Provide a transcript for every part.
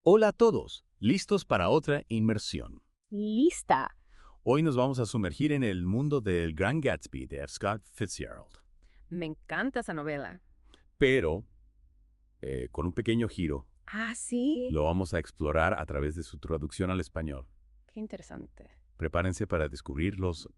Hola a todos, listos para otra inmersión. Lista. Hoy nos vamos a sumergir en el mundo del Gran Gatsby de F. Scott Fitzgerald, Me encanta esa novela. pero con un pequeño giro. Ah, sí. Lo vamos a explorar a través de su traducción al español. Qué interesante. Prepárense para descubrir los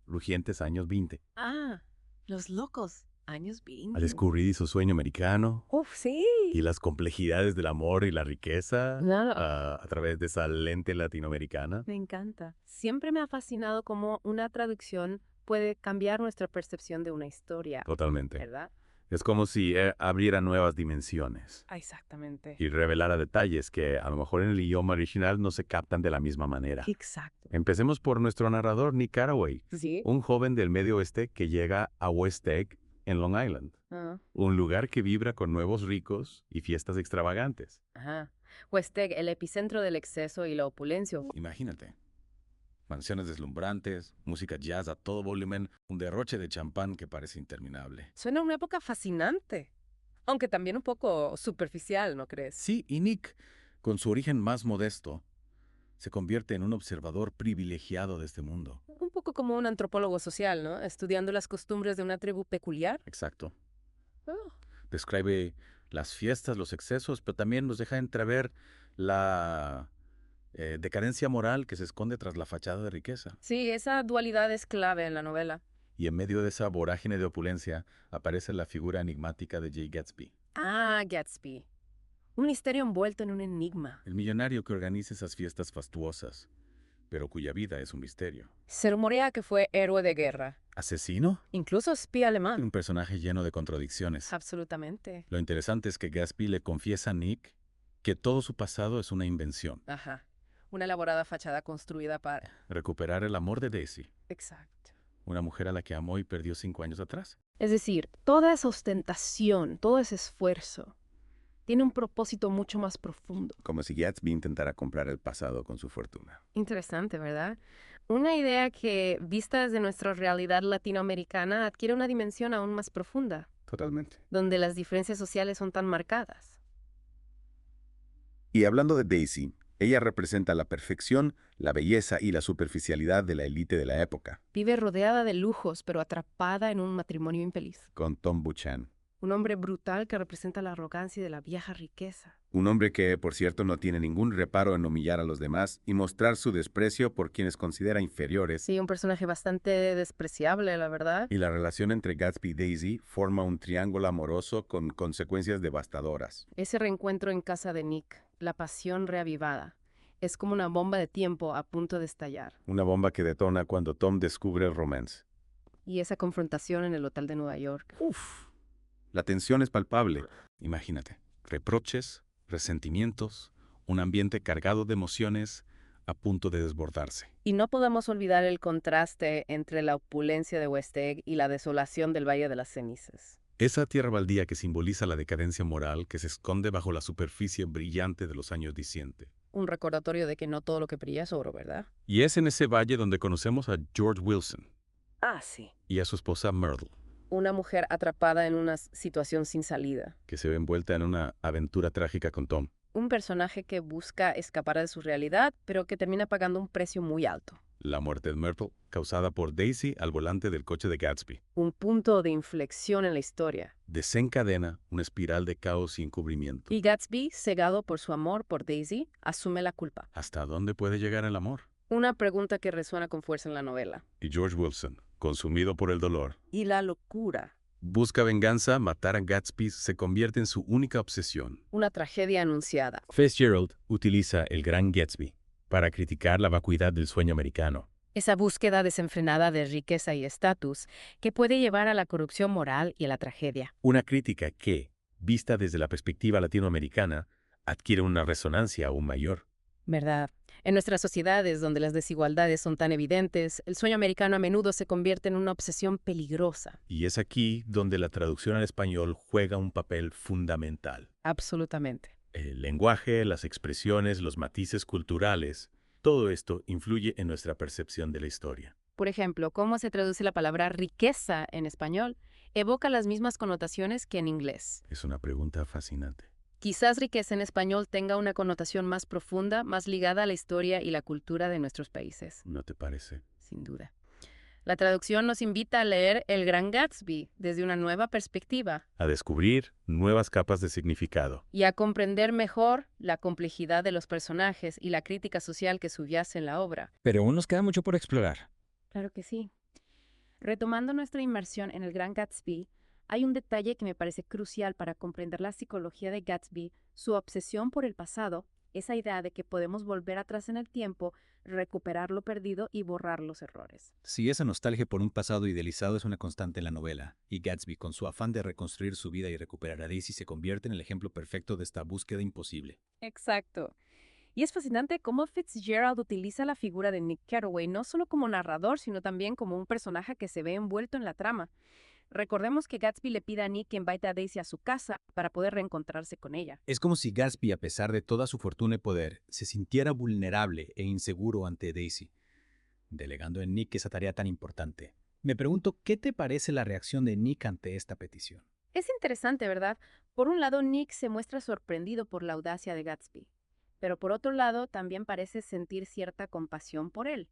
rugientes años 20, Ah, los locos. Años al 20. descubrir su sueño americano Uf, sí. y las complejidades del amor y la riqueza Claro. a través de esa lente latinoamericana. Me encanta. Siempre me ha fascinado cómo una traducción puede cambiar nuestra percepción de una historia, Totalmente. ¿verdad? Es como si abriera nuevas dimensiones Ah, exactamente. y revelara detalles que a lo mejor en el idioma original no se captan de la misma manera. Exacto. Empecemos por nuestro narrador, Nick Carraway, Sí. un joven del medio oeste que llega a West Egg, en Long Island, Ah, un lugar que vibra con nuevos ricos y fiestas extravagantes. ajá. West Egg, el epicentro del exceso y la opulencia. Imagínate, mansiones deslumbrantes, música jazz a todo volumen, un derroche de champán que parece interminable. Suena a una época fascinante, aunque también un poco superficial, ¿no crees? Sí, y Nick, con su origen más modesto, se convierte en un observador privilegiado de este mundo. Un poco como un antropólogo social, ¿no? Estudiando las costumbres de una tribu peculiar. Exacto. Oh, Describe las fiestas, los excesos, pero también nos deja entrever la decadencia moral que se esconde tras la fachada de riqueza. sí, esa dualidad es clave en la novela. Y en medio de esa vorágine de opulencia aparece la figura enigmática de Jay Gatsby, Ah, Gatsby. Un misterio envuelto en un enigma. el millonario que organiza esas fiestas fastuosas, pero cuya vida es un misterio. Se rumorea que fue héroe de guerra, ¿Asesino? incluso espía alemán. Un personaje lleno de contradicciones. Absolutamente. Lo interesante es que Gatsby le confiesa a Nick que todo su pasado es una invención. Ajá. Una elaborada fachada construida para... Recuperar el amor de Daisy, Exacto. una mujer a la que amó y perdió 5 años atrás. Es decir, toda esa ostentación, todo ese esfuerzo, tiene un propósito mucho más profundo. Como si Gatsby intentara comprar el pasado con su fortuna. Interesante, ¿verdad? Una idea que, vista desde nuestra realidad latinoamericana, adquiere una dimensión aún más profunda, Totalmente. donde las diferencias sociales son tan marcadas. Y hablando de Daisy, ella representa la perfección, la belleza y la superficialidad de la élite de la época, Vive rodeada de lujos, pero atrapada en un matrimonio infeliz. con Tom Buchan. Un hombre brutal que representa la arrogancia de la vieja riqueza. Un hombre que, por cierto, no tiene ningún reparo en humillar a los demás y mostrar su desprecio por quienes considera inferiores. Sí, un personaje bastante despreciable, la verdad. Y la relación entre Gatsby y Daisy forma un triángulo amoroso con consecuencias devastadoras. Ese reencuentro en casa de Nick, la pasión reavivada, es como una bomba de tiempo a punto de estallar. Una bomba que detona cuando Tom descubre el romance. Y esa confrontación en el hotel de Nueva York. Uf. La tensión es palpable. Imagínate, reproches, resentimientos, un ambiente cargado de emociones a punto de desbordarse. Y no podemos olvidar el contraste entre la opulencia de West Egg y la desolación del Valle de las Cenizas. Esa tierra baldía que simboliza la decadencia moral que se esconde bajo la superficie brillante de los años diciente. Un recordatorio de que no todo lo que brilla es oro, ¿verdad? Y es en ese valle donde conocemos a George Wilson Ah, sí. y a su esposa Myrtle, Una mujer atrapada en una situación sin salida. que se ve envuelta en una aventura trágica con Tom. Un personaje que busca escapar de su realidad, pero que termina pagando un precio muy alto. La muerte de Myrtle, causada por Daisy al volante del coche de Gatsby, Un punto de inflexión en la historia. desencadena una espiral de caos y encubrimiento. Y Gatsby, cegado por su amor por Daisy, asume la culpa. ¿Hasta dónde puede llegar el amor? Una pregunta que resuena con fuerza en la novela. Y George Wilson, consumido por el dolor, Y la locura. busca venganza, matar a Gatsby se convierte en su única obsesión. Una tragedia anunciada. Fitzgerald utiliza el Gran Gatsby para criticar la vacuidad del sueño americano. Esa búsqueda desenfrenada de riqueza y estatus que puede llevar a la corrupción moral y a la tragedia. Una crítica que, vista desde la perspectiva latinoamericana, adquiere una resonancia aún mayor. ¿Verdad? En nuestras sociedades donde las desigualdades son tan evidentes, el sueño americano a menudo se convierte en una obsesión peligrosa. Y es aquí donde la traducción al español juega un papel fundamental. Absolutamente. El lenguaje, las expresiones, los matices culturales, todo esto influye en nuestra percepción de la historia. Por ejemplo, cómo se traduce la palabra riqueza en español evoca las mismas connotaciones que en inglés. Es una pregunta fascinante. Quizás riqueza en español tenga una connotación más profunda, más ligada a la historia y la cultura de nuestros países, ¿No te parece? sin duda. La traducción nos invita a leer El Gran Gatsby desde una nueva perspectiva A descubrir nuevas capas de significado. y a comprender mejor la complejidad de los personajes y la crítica social que subyace en la obra. Pero aún nos queda mucho por explorar. Claro que sí. Retomando nuestra inmersión en El Gran Gatsby, hay un detalle que me parece crucial para comprender la psicología de Gatsby, su obsesión por el pasado, esa idea de que podemos volver atrás en el tiempo, recuperar lo perdido y borrar los errores. Si esa nostalgia por un pasado idealizado es una constante en la novela, y Gatsby, con su afán de reconstruir su vida y recuperar a Daisy, se convierte en el ejemplo perfecto de esta búsqueda imposible. Exacto. Y es fascinante cómo Fitzgerald utiliza la figura de Nick Carraway no solo como narrador, sino también como un personaje que se ve envuelto en la trama. Recordemos que Gatsby le pide a Nick que invite a Daisy a su casa para poder reencontrarse con ella. Es como si Gatsby, a pesar de toda su fortuna y poder, se sintiera vulnerable e inseguro ante Daisy, delegando en Nick esa tarea tan importante. Me pregunto, ¿qué te parece la reacción de Nick ante esta petición? Es interesante, ¿verdad? Por un lado, Nick se muestra sorprendido por la audacia de Gatsby, pero por otro lado, también parece sentir cierta compasión por él.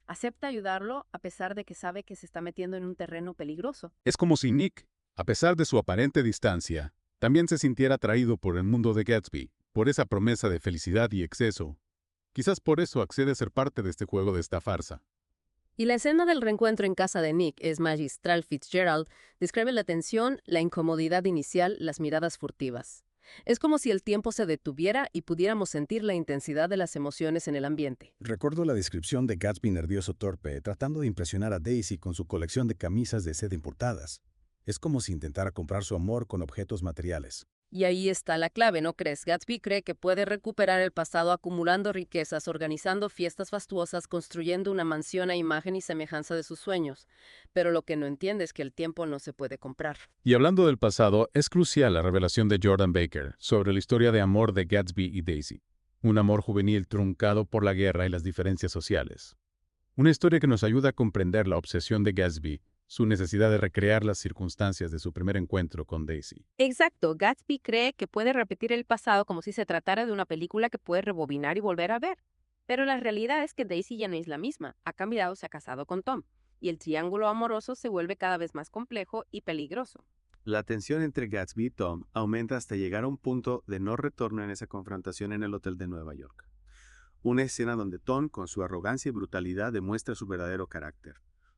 Acepta ayudarlo a pesar de que sabe que se está metiendo en un terreno peligroso. Es como si Nick, a pesar de su aparente distancia, también se sintiera atraído por el mundo de Gatsby, por esa promesa de felicidad y exceso. Quizás por eso accede a ser parte de este juego de esta farsa. Y la escena del reencuentro en casa de Nick es magistral. Fitzgerald describe la tensión, la incomodidad inicial, las miradas furtivas. Es como si el tiempo se detuviera y pudiéramos sentir la intensidad de las emociones en el ambiente. Recuerdo la descripción de Gatsby nervioso torpe, tratando de impresionar a Daisy con su colección de camisas de seda importadas. Es como si intentara comprar su amor con objetos materiales. Y ahí está la clave, ¿no crees? Gatsby cree que puede recuperar el pasado acumulando riquezas, organizando fiestas fastuosas, construyendo una mansión a imagen y semejanza de sus sueños. Pero lo que no entiende es que el tiempo no se puede comprar. Y hablando del pasado, es crucial la revelación de Jordan Baker sobre la historia de amor de Gatsby y Daisy. Un amor juvenil truncado por la guerra y las diferencias sociales. Una historia que nos ayuda a comprender la obsesión de Gatsby, su necesidad de recrear las circunstancias de su primer encuentro con Daisy. Exacto, Gatsby cree que puede repetir el pasado como si se tratara de una película que puede rebobinar y volver a ver. Pero la realidad es que Daisy ya no es la misma, ha cambiado, se ha casado con Tom, y el triángulo amoroso se vuelve cada vez más complejo y peligroso. La tensión entre Gatsby y Tom aumenta hasta llegar a un punto de no retorno en esa confrontación en el hotel de Nueva York. Una escena donde Tom, con su arrogancia y brutalidad, demuestra su verdadero carácter.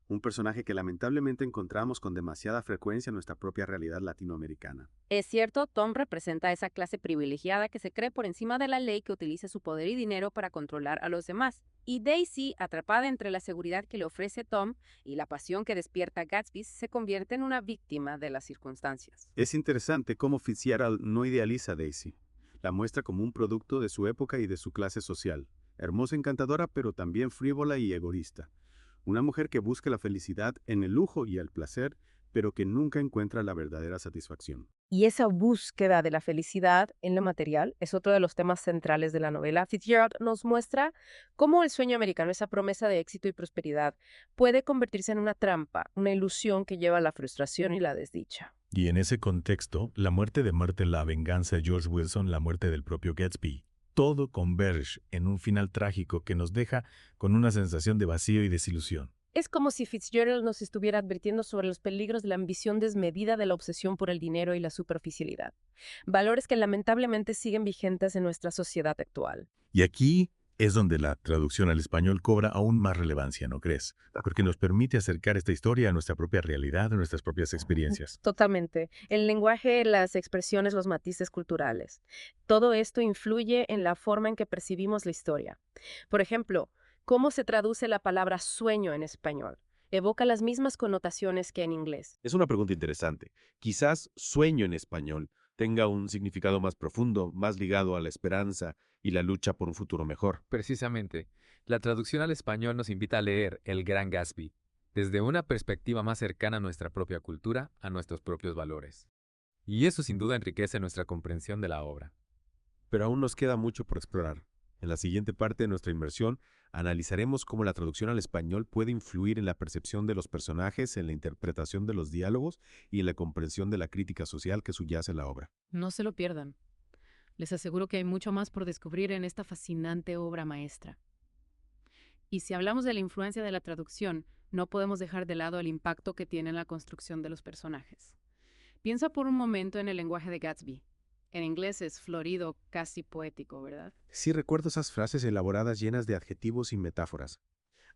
Un personaje que lamentablemente encontramos con demasiada frecuencia en nuestra propia realidad latinoamericana. Es cierto, Tom representa a esa clase privilegiada que se cree por encima de la ley, que utiliza su poder y dinero para controlar a los demás. Y Daisy, atrapada entre la seguridad que le ofrece Tom y la pasión que despierta Gatsby, se convierte en una víctima de las circunstancias. Es interesante cómo Fitzgerald no idealiza a Daisy. La muestra como un producto de su época y de su clase social. Hermosa, encantadora, pero también frívola y egoísta. Una mujer que busca la felicidad en el lujo y el placer, pero que nunca encuentra la verdadera satisfacción. Y esa búsqueda de la felicidad en lo material es otro de los temas centrales de la novela. Fitzgerald nos muestra cómo el sueño americano, esa promesa de éxito y prosperidad, puede convertirse en una trampa, una ilusión que lleva a la frustración y la desdicha. Y en ese contexto, la muerte de Myrtle, la venganza de George Wilson, la muerte del propio Gatsby, todo converge en un final trágico que nos deja con una sensación de vacío y desilusión. Es como si Fitzgerald nos estuviera advirtiendo sobre los peligros de la ambición desmedida, de la obsesión por el dinero y la superficialidad. Valores que lamentablemente siguen vigentes en nuestra sociedad actual. Y aquí es donde la traducción al español cobra aún más relevancia, ¿no crees? Porque nos permite acercar esta historia a nuestra propia realidad, a nuestras propias experiencias. Totalmente. El lenguaje, las expresiones, los matices culturales. Todo esto influye en la forma en que percibimos la historia. Por ejemplo, ¿cómo se traduce la palabra sueño en español? Evoca las mismas connotaciones que en inglés. Es una pregunta interesante. Quizás sueño en español tenga un significado más profundo, más ligado a la esperanza y la lucha por un futuro mejor. Precisamente, la traducción al español nos invita a leer El Gran Gatsby desde una perspectiva más cercana a nuestra propia cultura, a nuestros propios valores. Y eso sin duda enriquece nuestra comprensión de la obra. Pero aún nos queda mucho por explorar. En la siguiente parte de nuestra inmersión, analizaremos cómo la traducción al español puede influir en la percepción de los personajes, en la interpretación de los diálogos y en la comprensión de la crítica social que subyace en la obra. No se lo pierdan. Les aseguro que hay mucho más por descubrir en esta fascinante obra maestra. Y si hablamos de la influencia de la traducción, no podemos dejar de lado el impacto que tiene en la construcción de los personajes. Piensa por un momento en el lenguaje de Gatsby. En inglés es florido, casi poético, ¿verdad? Sí recuerdo esas frases elaboradas llenas de adjetivos y metáforas.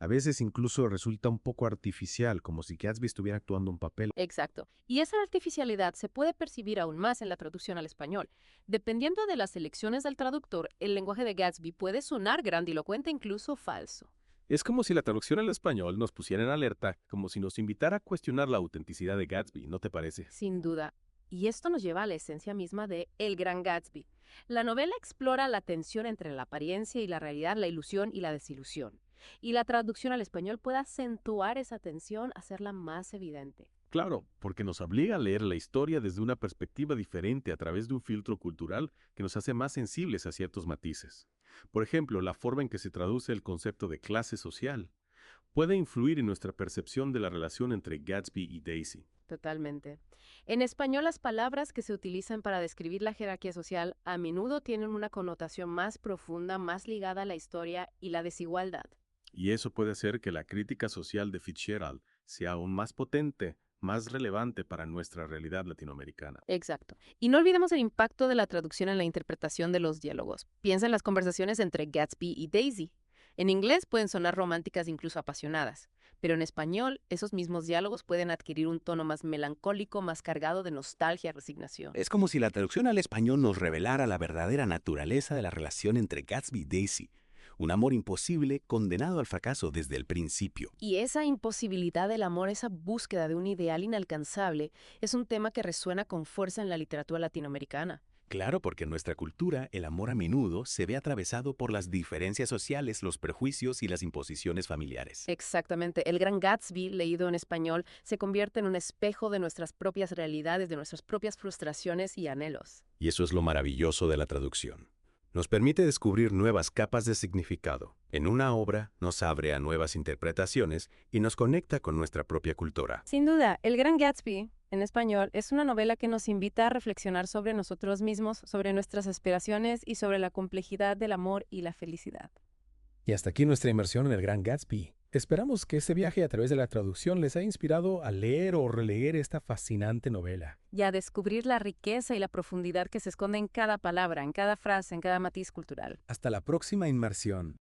A veces incluso resulta un poco artificial, como si Gatsby estuviera actuando un papel. Exacto. Y esa artificialidad se puede percibir aún más en la traducción al español. Dependiendo de las elecciones del traductor, el lenguaje de Gatsby puede sonar grandilocuente, incluso falso. Es como si la traducción al español nos pusiera en alerta, como si nos invitara a cuestionar la autenticidad de Gatsby, ¿no te parece? Sin duda. Y esto nos lleva a la esencia misma de El Gran Gatsby. La novela explora la tensión entre la apariencia y la realidad, la ilusión y la desilusión. Y la traducción al español puede acentuar esa tensión, hacerla más evidente. Claro, porque nos obliga a leer la historia desde una perspectiva diferente a través de un filtro cultural que nos hace más sensibles a ciertos matices. Por ejemplo, la forma en que se traduce el concepto de clase social puede influir en nuestra percepción de la relación entre Gatsby y Daisy. Totalmente. En español, las palabras que se utilizan para describir la jerarquía social a menudo tienen una connotación más profunda, más ligada a la historia y la desigualdad. Y eso puede hacer que la crítica social de Fitzgerald sea aún más potente, más relevante para nuestra realidad latinoamericana. Exacto. Y no olvidemos el impacto de la traducción en la interpretación de los diálogos. Piensa en las conversaciones entre Gatsby y Daisy. En inglés pueden sonar románticas, incluso apasionadas, pero en español esos mismos diálogos pueden adquirir un tono más melancólico, más cargado de nostalgia y resignación. Es como si la traducción al español nos revelara la verdadera naturaleza de la relación entre Gatsby y Daisy. Un amor imposible condenado al fracaso desde el principio. Y esa imposibilidad del amor, esa búsqueda de un ideal inalcanzable, es un tema que resuena con fuerza en la literatura latinoamericana. Claro, porque en nuestra cultura el amor a menudo se ve atravesado por las diferencias sociales, los prejuicios y las imposiciones familiares. Exactamente. El Gran Gatsby, leído en español, se convierte en un espejo de nuestras propias realidades, de nuestras propias frustraciones y anhelos. Y eso es lo maravilloso de la traducción. Nos permite descubrir nuevas capas de significado. En una obra nos abre a nuevas interpretaciones y nos conecta con nuestra propia cultura. Sin duda, El Gran Gatsby, en español, es una novela que nos invita a reflexionar sobre nosotros mismos, sobre nuestras aspiraciones y sobre la complejidad del amor y la felicidad. Y hasta aquí nuestra inmersión en El Gran Gatsby. Esperamos que este viaje a través de la traducción les haya inspirado a leer o releer esta fascinante novela. Y a descubrir la riqueza y la profundidad que se esconde en cada palabra, en cada frase, en cada matiz cultural. Hasta la próxima inmersión.